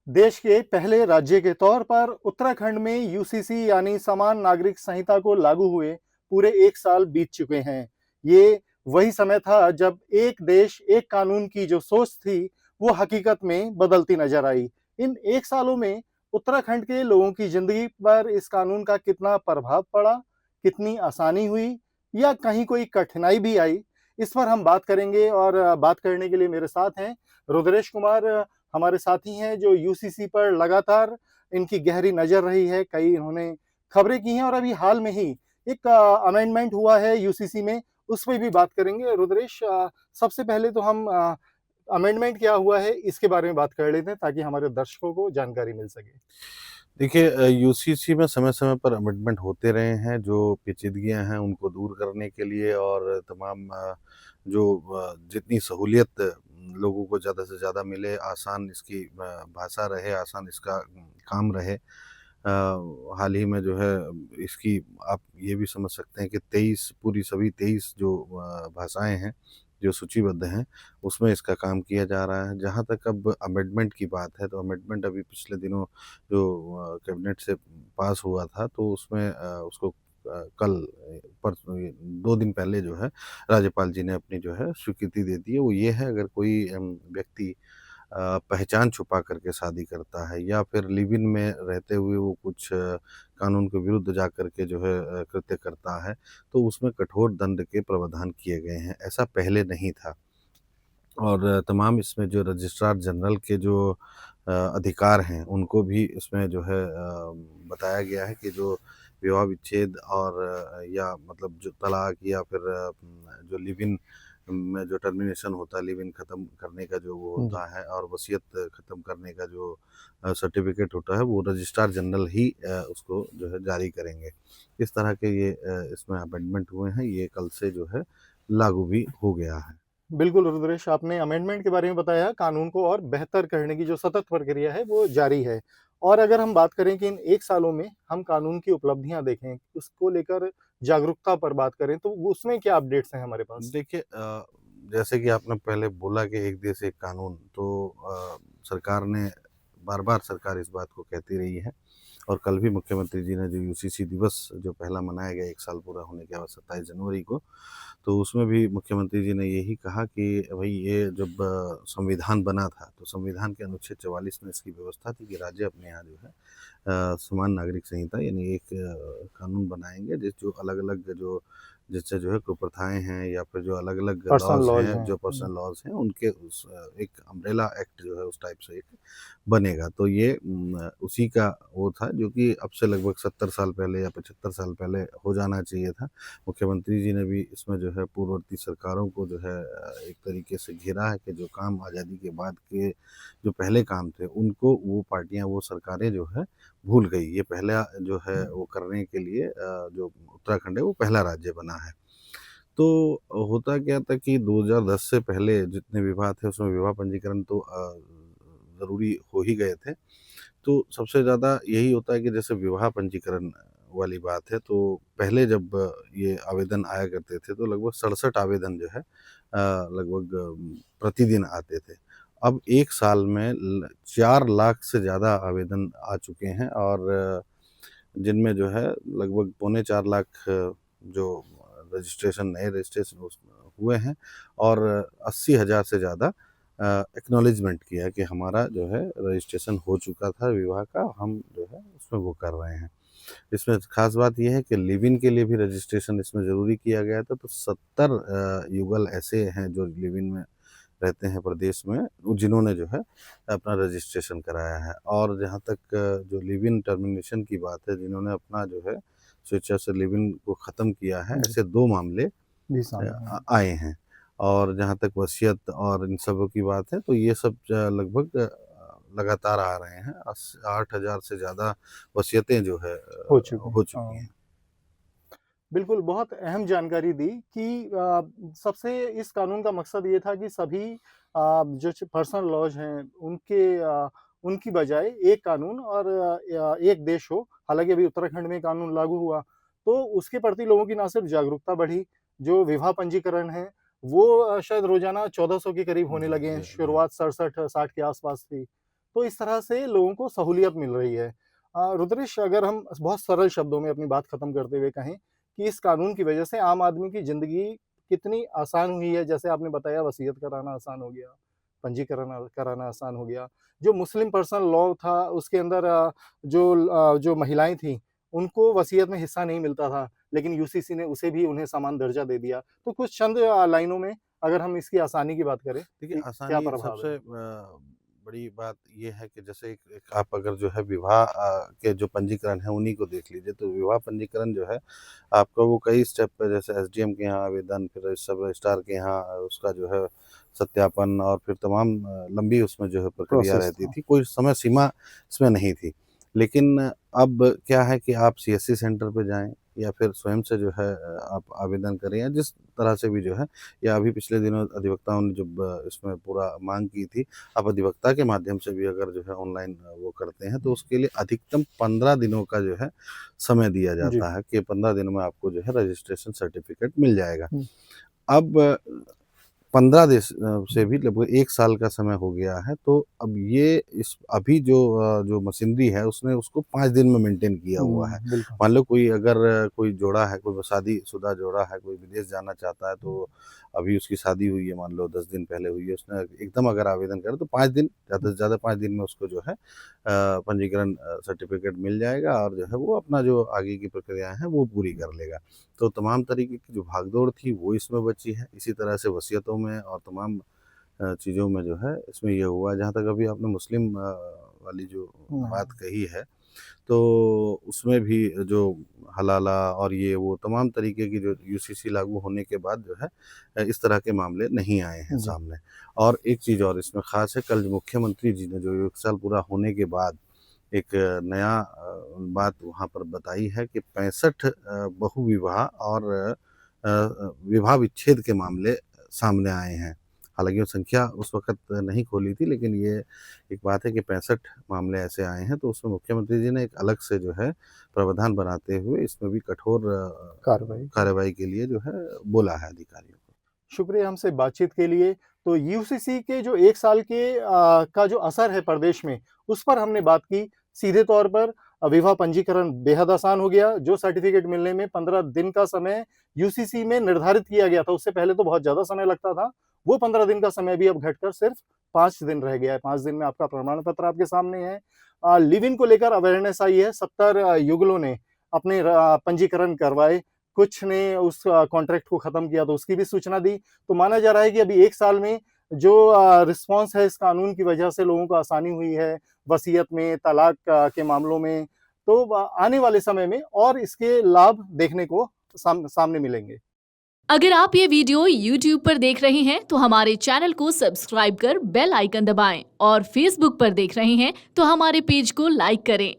देश के पहले राज्य के तौर पर उत्तराखंड में यूसीसी यानी समान नागरिक संहिता को लागू हुए पूरे 1 साल बीत चुके हैं। ये वही समय था जब एक देश, एक कानून की जो सोच थी, वो हकीकत में बदलती नज़र आई। इन 1 सालों में उत्तराखंड के लोगों की ज़िंदगी पर इस कानून का कितना प्रभाव पड़ा, कितनी आसानी हुई या कहीं कोई कठिनाई भी आई, इस पर हम बात करेंगे और बात करने के लिए मेरे साथ हैं रुद्रेश कुमार, हमारे साथी हैं जो यूसीसी पर लगातार इनकी गहरी नज़र रही है, कई इन्होंने खबरें की हैं और अभी हाल में ही एक अमेंडमेंट हुआ है यूसीसी में, उस पे भी बात करेंगे। रुद्रेश, सबसे पहले तो हम अमेंडमेंट क्या हुआ है, इसके बारे में बात कर लेते हैं ताकि हमारे दर्शकों को जानकारी मिल सके। देखिए यूसीसी में समय-समय पर अमेंडमेंट होते रहे हैं, जो पेचीदगियाँ हैं उनको दूर करने के लिए और तमाम जितनी सहूलियत लोगों को ज़्यादा से ज़्यादा मिले, आसान इसकी भाषा रहे, आसान इसका काम रहे। हाल ही में जो है इसकी आप ये भी समझ सकते हैं कि 23 पूरी सभी 23 जो भाषाएँ हैं, जो सूचीबद्ध हैं, उसमें इसका काम किया जा रहा है। जहाँ तक अब अमेंडमेंट की बात है, तो अमेंडमेंट अभी पिछले दिनों जो कैबिनेट से पास हुआ था, तो उसमें उसको कल परसों ये 2 दिन पहले जो है राज्यपाल जी ने अपनी जो है स्वीकृति दे दी है। वो ये है, अगर कोई व्यक्ति पहचान छुपा करके शादी करता है या फिर लिव इन में रहते हुए वो कुछ कानून के विरुद्ध जा कर के जो है कृत्य करता है, तो उसमें कठोर दंड के प्रावधान किए गए हैं। ऐसा पहले नहीं था। और तमाम इसमें जो रजिस्ट्रार जनरल के जो अधिकार हैं, उनको भी इसमें जो है बताया गया है कि जो विवाह विच्छेद और या मतलब जो तलाक या फिर जो लिव इन में जो टर्मिनेशन होता है, लिव इन ख़त्म करने का जो वो जी। होता है और वसीयत ख़त्म करने का जो सर्टिफ़िकेट होता है, वो रजिस्ट्रार जनरल ही उसको जो है जारी करेंगे। इस तरह के ये इसमें अमेंडमेंट हुए हैं, ये कल से जो है लागू भी हो गया है। बिल्कुल, रुद्रेश, आपने अमेंडमेंट के बारे में बताया, कानून को और बेहतर करने की जो सतत प्रक्रिया है, वो जारी है। और अगर हम बात करें कि इन 1 सालों में हम कानून की उपलब्धियाँ देखें, उसको लेकर जागरूकता पर बात करें, तो वो उसमें क्या अपडेट्स हैं हमारे पास? देखिए जैसे कि आपने पहले बोला कि एक देश एक कानून, तो सरकार ने बार-बार सरकार इस बात को कहती रही है और कल भी मुख्यमंत्री जी ने जो यूसीसी दिवस जो पहला मनाया गया 1 साल पूरा होने के बाद 27 जनवरी को, तो उसमें भी मुख्यमंत्री जी ने यही कहा कि भई ये जब संविधान बना था, तो संविधान के अनुच्छेद 44 में इसकी व्यवस्था थी कि राज्य अपने यहाँ जो है समान नागरिक संहिता यानी एक कानून बनाएँगे जो अलग-अलग जो जिससे जो है कुप्रथाएँ हैं या फिर जो अलग-अलग पर्सनल लॉज़ लॉज़ हैं, हैं। जो पर्सनल लॉज़ हैं, उनके उस एक अम्ब्रेला एक्ट जो है उस टाइप से एक बनेगा। तो ये उसी का वो था जो कि अब से लगभग 70 साल पहले या 75 साल पहले हो जाना चाहिए था। मुख्यमंत्री जी ने भी इसमें जो है पूर्ववर्ती सरकारों को जो है एक तरीके से घेरा है कि जो काम आज़ादी के बाद के जो पहले काम थे, उनको वो पार्टियाँ, वो सरकारें जो है भूल गई। ये पहला जो है वो करने के लिए जो उत्तराखंड है वो पहला राज्य बना है। तो होता क्या था कि 2010 से पहले जितने विवाह थे उसमें विवाह पंजीकरण तो ज़रूरी हो ही गए थे। तो सबसे ज़्यादा यही होता है कि जैसे विवाह पंजीकरण वाली बात है, तो पहले जब ये आवेदन आया करते थे तो लगभग 67 आवेदन जो है लगभग प्रतिदिन आते थे। अब 1 साल में 4 लाख से ज़्यादा आवेदन आ चुके हैं और जिनमें जो है लगभग पौने 4 लाख जो रजिस्ट्रेशन नए रजिस्ट्रेशन हुए हैं और 80,000 से ज़्यादा एक्नॉलेजमेंट किया कि हमारा जो है रजिस्ट्रेशन हो चुका था विवाह का, हम जो है उसमें वो कर रहे हैं। इसमें ख़ास बात ये है कि लिव इन के लिए भी रजिस्ट्रेशन इसमें ज़रूरी किया गया था, तो 70 युगल ऐसे हैं जो लिव इन में रहते हैं प्रदेश में, जिन्होंने जो है अपना रजिस्ट्रेशन कराया है। और जहाँ तक जो लिव इन टर्मिनेशन की बात है, जिन्होंने अपना जो है स्वेच्छा से लिव इन को ख़त्म किया है, जी, ऐसे 2 मामले भी सामने आए हैं। आए हैं। और जहाँ तक वसीयत और इन सबों की बात है, तो ये सब लगभग लगातार आ रहे हैं। 8,000 से ज़्यादा वसीयतें जो है हो चुके हैं। हो चुकी हैं। बिल्कुल, बहुत अहम जानकारी दी कि सबसे इस कानून का मकसद ये था कि सभी जो पर्सनल लॉज़ हैं, उनकी बजाय एक कानून और एक देश हो। हालाँकि अभी उत्तराखंड में कानून लागू हुआ, तो उसके प्रति लोगों की ना सिर्फ जागरूकता बढ़ी, जो विवाह पंजीकरण है, वो शायद रोज़ाना 1400 के करीब होने जी, लगे हैं। जी, जी। शुरुआत 67-60 के आस-पास थी। तो इस तरह से लोगों को सहूलियत मिल रही है। रुद्रेश, अगर हम बहुत सरल शब्दों में अपनी बात खत्म करते हुए कहें कि इस कानून की वजह से आम आदमी की ज़िंदगी कितनी आसान हुई है, जैसे आपने बताया वसीयत कराना आसान हो गया, पंजीकरण कराना आसान हो गया। जो मुस्लिम पर्सनल लॉ था उसके अंदर जो महिलाएँ थीं, उनको वसीयत में हिस्सा नहीं मिलता था, लेकिन यूसीसी ने उसे भी उन्हें समान दर्जा दे दिया। तो कुछ चंद लाइनों में अगर हम इसकी आसानी की बात करें देखिए, कि क्या आसानी प्रभाव है? सबसे बड़ी बात ये है कि जैसे एक एक आप अगर जो है विवाह के जो पंजीकरण है उन्हीं को देख लीजिए, तो विवाह पंजीकरण जो है आपका वो कई स्टेप पे, जैसे एसडीएम के यहाँ आवेदन, फिर सब रजिस्ट्रार के यहाँ उसका जो है सत्यापन, और फिर तमाम लंबी उसमें जो है प्रक्रिया प्रोसेस रहती था। थी, कोई समय सीमा इसमें नहीं थी। लेकिन अब क्या है कि आप सीएससी सेंटर पे जाएँ या फिर स्वयं से जो है आप आवेदन करें, या जिस तरह से भी जो है, या अभी पिछले दिनों अधिवक्ताओं ने जब इसमें पूरा माँग की थी, आप अधिवक्ता के माध्यम से भी अगर जो है ऑनलाइन वो करते हैं, तो उसके लिए अधिकतम 15 दिनों का जो है समय दिया जी। जाता है कि 15 दिनों में आपको जो है रजिस्ट्रेशन सर्टिफ़िकेट मिल जाएगा। हुँ, अब 15 देश से भी लगभग 1 साल का समय हो गया है, तो अब ये इस अभी जो मशीनरी है उसने उसको 5 दिन में मेंटेन किया हुआ है। बिल्कुल। मान लो कोई अगर कोई जोड़ा है, कोई शादीशुदा जोड़ा है, कोई विदेश जाना चाहता है, तो अभी उसकी शादी हुई है, मान लो 10 दिन पहले हुई है, उसने एकदम अगर आवेदन करे तो 5 दिन, ज़्यादा से ज़्यादा 5 दिन में उसको जो है पंजीकरण सर्टिफ़िकेट मिल जाएगा, और जो है वो अपना जो आगे की प्रक्रियाएँ हैं वो पूरी कर लेगा। तो तमाम तरीके की जो भागदौड़ थी वो इसमें बची है। इसी तरह से वसीयतों में और तमाम चीज़ों में जो है इसमें ये हुआ है। जहाँ तक अभी आपने मुस्लिम वाली जो बात हाँ, कही है, तो उसमें भी जो हलाला और ये वो तमाम तरीके की जो यूसीसी लागू होने के बाद जो है इस तरह के मामले नहीं आए हैं जी। सामने। और एक चीज़ और इसमें ख़ास है, कल मुख्यमंत्री जी ने जो 1 साल पूरा होने के बाद एक नया बात वहाँ पर बताई है कि 65 बहुविवाह और विवाह विच्छेद के मामले सामने आए हैं। हालाँकि वो संख्या उस वक़्त नहीं खोली थी, लेकिन ये एक बात है कि 65 मामले ऐसे आए हैं, तो उसमें मुख्यमंत्री जी ने एक अलग से जो है प्रावधान बनाते हुए इसमें भी कठोर कार्रवाई। कार्रवाई के लिए जो है बोला है अधिकारियों को। शुक्रिया हमसे बातचीत के लिए। तो यूसीसी के जो 1 साल के का जो असर है प्रदेश में, उस पर हमने बात की। सीधे तौर पर विवाह पंजीकरण बेहद आसान हो गया। जो सर्टिफ़िकेट मिलने में 15 दिन का समय यूसीसी में निर्धारित किया गया था, उससे पहले तो बहुत ज़्यादा समय लगता था। वो 15 दिन का समय भी अब घटकर सिर्फ़ 5 दिन रह गया है। 5 दिन में आपका प्रमाण पत्र आपके सामने है। लिव इन को लेकर अवेयरनेस आई है। 70 युगलों ने अपने पंजीकरण करवाए। कुछ ने उस कॉन्ट्रैक्ट को खत्म किया तो उसकी भी सूचना दी। तो माना जा रहा है कि अभी 1 साल में जो रिस्पॉन्स है इस कानून की वजह से लोगों को आसानी हुई है, वसीयत में, तलाक के मामलों में, तो आने वाले समय में और इसके लाभ देखने को सामने मिलेंगे। अगर आप ये वीडियो YouTube पर देख रहे हैं तो हमारे चैनल को सब्सक्राइब कर बेल आइकन दबाएं और Facebook पर देख रहे हैं तो हमारे पेज को लाइक करें।